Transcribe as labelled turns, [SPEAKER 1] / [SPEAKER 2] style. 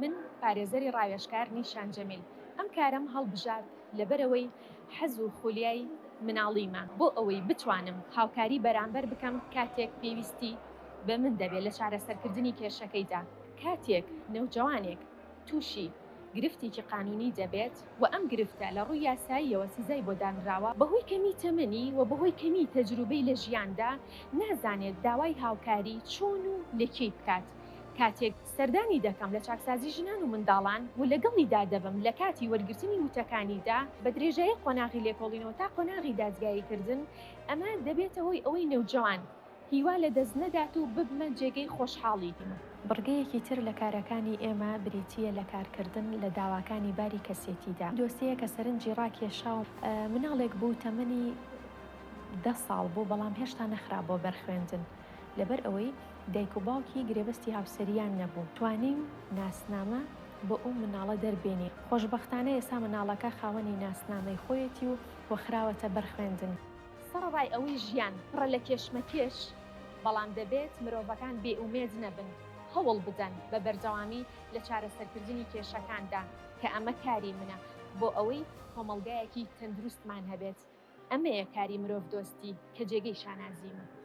[SPEAKER 1] من پارێزەری ڕاوێژکار نیشان جەمیل ئەم کارەم هەڵبژات لەبەرەوەی حەز و خولیای مناڵیمە بۆ ئەوەی بتوانم هاوکاری بەرامبەر بکەم کاتێک پێویستی بە من دەبێت لە چارەسەرکردنی کێشەکەیدا. کاتێک نەوجەوانێک تووشی گرفتێکی قانونی دەبێت و ئەم گرفتە لە ڕووی یاساییەوە سزای بۆ دانراوە بەهۆی کەمی تەمەنی و بەهۆی کەمی تەجروبەی لە ژیاندا نازانێت داوای هاوکاری چۆن و لەکێی بکات. کاتێک سەردانی دەکەم لە چاکسازی ژنان و منداڵان و لەگەڵیدا دەبم لە کاتی وەرگرتنی وتەکانیدا بە درێژایی قۆناغی لێکۆڵینەوە تا قۆناغی دادگاییکردن، ئەمە دەبێتەوەی ئەوەی نەوجەوان هیوا لە دەست نەدات و ببمە جێگەی خۆشحاڵی. بڕگەیەکی تر لە کارەکانی ئێمە بریتیە لە کارکردن لە داواکانی باری کەسێتیدا. دۆسیە کە سەرنجی ڕاکێشا و مناڵێک بوو تەمەنی 10 ساڵ بوو بەڵام هێشتا نەخرا بۆ بەرخوێندن لەبەر ئەوەی دایک و باوکی گرێبەستی هاوسەریان نەبوو. توانیم ناسنامە بۆ ئەو مناڵە دەربێنی. خۆشبەختانە ئێستا مناڵەکە خاوەنی ناسنامەی خۆیەتی و وەخراوەتە بەرخوێندن. سەرڕای ئەوەی ژیان پڕە لە کێشمەکێش، بەڵام دەبێت مرۆڤەکان بێئومێد نەبن، هەوڵ بدەن بە بەردەوامی لە چارەسەرکردنی کێشەکاندا کە ئەمە کاری منە بۆ ئەوەی کۆمەڵگایەکی تەندروستمان هەبێت. ئەمەیە کاری مرۆڤ دۆستی کە جێگەی شانازیمە.